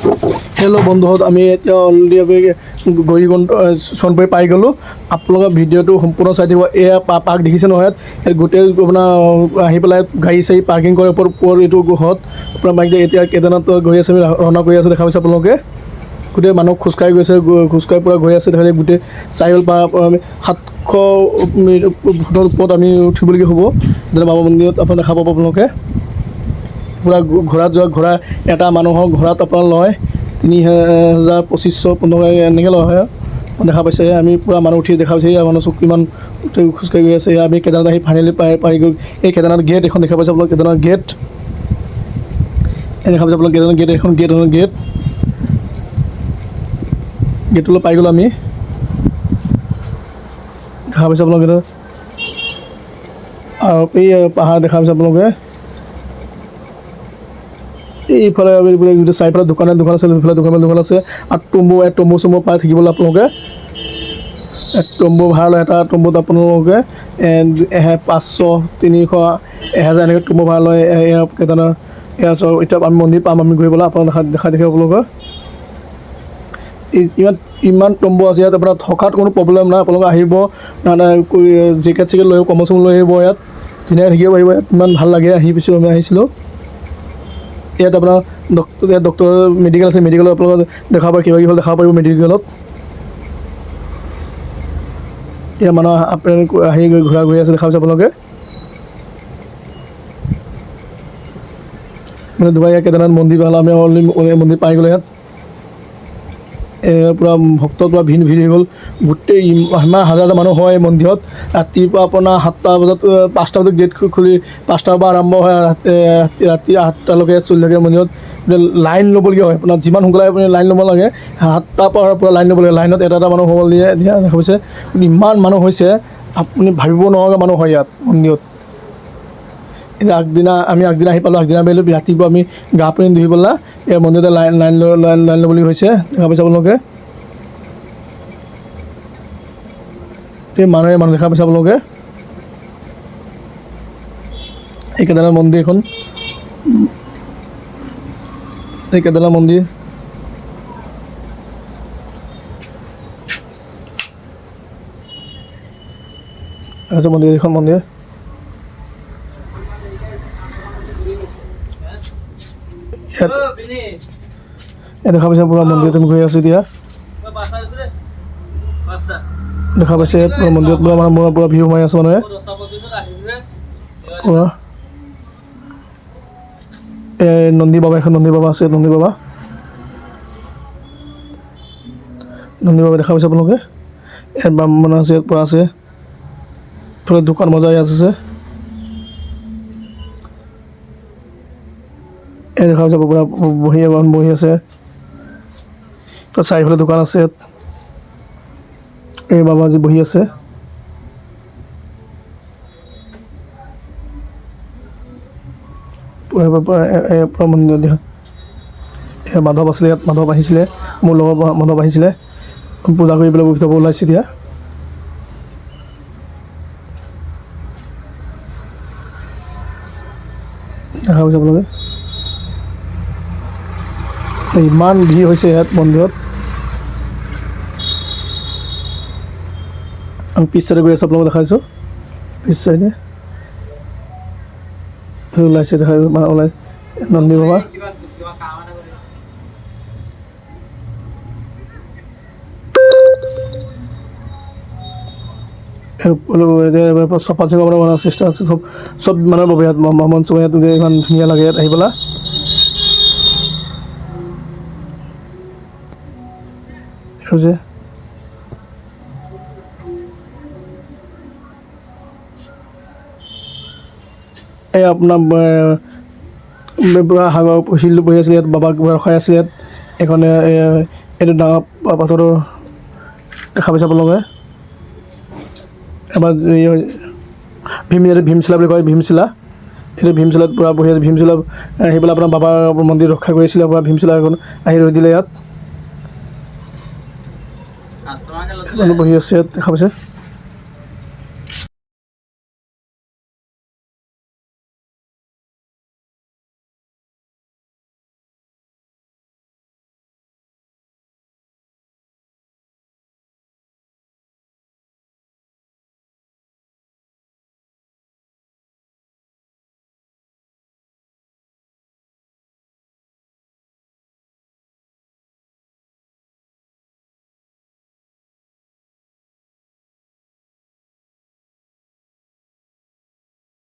Hello' বন্ধুহঁত, আমি এতিয়া already Gaurikund চনপুৰ পাই গ'লোঁ। আপোনালোকে ভিডিঅ'টো সম্পূৰ্ণ চাই থাকিব। এয়া পাৰ্ক দেখিছে নহয়, ইয়াত গোটেই আপোনাৰ আহি পেলাই গাড়ী চাড়ী পাৰ্কিং কৰে ওপৰত এইটো গুহত আপোনাৰ বাইক এতিয়া কেদাৰনাথ গৈ আছে, আমি ৰাওনা কৰি আছোঁ। দেখা পাইছে আপোনালোকে গোটেই মানুহ খোজকাঢ়ি গৈছে, খোজকাঢ়ি পূৰা গৈ আছে। দেখা গোটেই চাৰিআল পাৰ আমি 700 ফুটৰ ওপৰত আমি উঠিবলগীয়া হ'ব। যেনে বাবা মন্দিৰত আপোনাৰ দেখা পাব আপোনালোকে পূৰা ঘোঁৰাত যোৱা। ঘোঁৰা এটা মানুহৰ ঘোঁৰাত আপোনাৰ লয় 3,000-2,500 এনেকৈ লয় হয়। দেখা পাইছে আমি পূৰা মানুহ উঠি দেখা পাইছে মানুহ চব কিমান খোজকাঢ়ি গৈ আছে। আমি কেদাৰনাথ আহি ফাইনেলি পাই গ'ল। এই কেদাৰনাথ গেট এখন দেখা পাইছে আপোনালোকে, কেদাৰনাথ গেট দেখা পাইছে আপোনালোকে, কেদাৰনাথ গেট এখন গেটলৈ পাই গ'লোঁ আমি। দেখা পাইছে আপোনালোকে আৰু এই পাহাৰ দেখা পাইছে আপোনালোকে। এইফালে চাৰিফালে দোকান আছে, সেইফালে দোকান আছে আৰু তম্বু চম্বু পাই থাকিবলৈ আপোনালোকে। তম্বু ভাড়া লয়, এটা তম্বুত আপোনালোকে 500, 300, 1000 এনেকৈ তম্বু ভাড়া লয়। কেদাৰনাথ এয়া এতিয়া আমি মন্দিৰ পাম, আমি গৈ পেলাই আপোনালোকে দেখাই আপোনালোকে। ইমান তম্বু আছে ইয়াত, আপোনাৰ থকাত কোনো প্ৰব্লেম নাই। আপোনালোকে আহিব, জেকেট চেকেট লৈ আহিব, কম্বল চম্বল লৈ আহিব। ইয়াত ধুনীয়াকৈ থাকিব পাৰিব। ইয়াত ইমান ভাল লাগে আমি আহিছিলোঁ। ইয়াত আপোনাৰ ডক্টৰ মেডিকেল আছে, মেডিকেলত আপোনালোকে দেখাব পাৰিব, কিবা কিবি দেখাব পাৰিব মেডিকেলত। ইয়াত মানুহ আহি ঘূৰা ঘূৰি আছে, দেখা পাইছে আপোনালোকে। মানে দুবাৰ ইয়াত কেদাৰনাথ মন্দিৰ ভাল, আমি অলৰেডি মন্দিৰ পাই গ'লোঁ। ইয়াত পূৰা ভক্ত পূৰা ভিৰ হৈ গ'ল। গোটেই ইমান হাজাৰ মানুহ হয় মন্দিৰত। ৰাতিপুৱা আপোনাৰ 7টা বজাত, 5টা বজাত গেট খুলি 5টাৰ পৰা আৰম্ভ হয়, ৰাতি 8টালৈকে চলি থাকে মন্দিৰত। লাইন ল'বলগীয়া হয়, আপোনাৰ যিমান সোনকালে আপুনি লাইন ল'ব লাগে। 7টাৰ পৰা লাইন ল'ব লাগে। লাইনত এটা মানুহ হ'ব দিয়ে দেখা পাইছে। ইমান মানুহ হৈছে আপুনি ভাবিব নোৱাৰাকৈ মানুহ হয় ইয়াত মন্দিৰত। এতিয়া আগদিনা আহি পালোঁ। আগদিনা ৰাতিপুৱা আমি গা পানী ধুই পেলাই এই মন্দিৰতে লাইন ল'বলগীয়া হৈছে। দেখা পাইছে আপোনালোকে, এই মানুহ দেখা পাইছে আপোনালোকে। এই কেদাৰনাথ মন্দিৰখন, এই কেদাৰনাথ মন্দিৰ এইখন মন্দিৰ ইয়াত দেখা পাইছে পূৰা মন্দিৰত আমি গৈ আছোঁ। এতিয়া দেখা পাইছে মন্দিৰত পূৰা ভিৰ সোমাই আছে মানুহে পূৰা। নন্দী বাবা আছে, নন্দী বাবা দেখা পাইছে আপোনালোকে। ইয়াত ব্ৰাহ্মণ আছে, ইয়াত পূৰা আছে পূৰা দোকান বজাৰ ইয়াত আছে। এই দেখা পাইছে পূৰা বহি আছে, চাৰিফালে দোকান আছে। ইয়াত এই বাবাজী বহি আছে। পূৰা মন্দিৰ মাধৱ আছিলে, ইয়াত মাধৱ আহিছিলে, মোৰ লগৰ মাধৱ আহিছিলে পূজা কৰি পেলাই বহি ওলাইছে। এতিয়া দেখা পাইছে আপোনালোকে ইমান ভিৰ হৈছে ইয়াত মন্দিৰত। আমি পিছ চাইডে গৈ আছোঁ, আপোনালোকক দেখাইছোঁ। পিছ চাইডে ওলাইছে, ওলাই নন্দী বাবা। চফা চিকুণ বনোৱাৰ চেষ্টা আছে, চব মানে বাবে ইয়াত মঞ্চ ইয়াত ইমান ধুনীয়া লাগে ইয়াত আহি পেলাই। এই আপোনাৰ পূৰা শিলটো বহি আছিলে, ইয়াত বাবাক ৰখাই আছে। ইয়াত এখন এইটো ডাঙৰ পাথৰৰ দেখা পাইছে আপোনালোকে। এবাৰ ভীমশিলা বুলি কয়, ভীমশিলা। সেইটো ভীমশিলাত পূৰা বহি আছে। ভীমশিলা আহি পেলাই আপোনাৰ বাবাৰ মন্দিৰ ৰক্ষা কৰিছিলে। পূৰা ভীমশিলা এখন আহি ৰৈ দিলে। ইয়াত বহি আছে, ইয়াত দেখা পাইছে।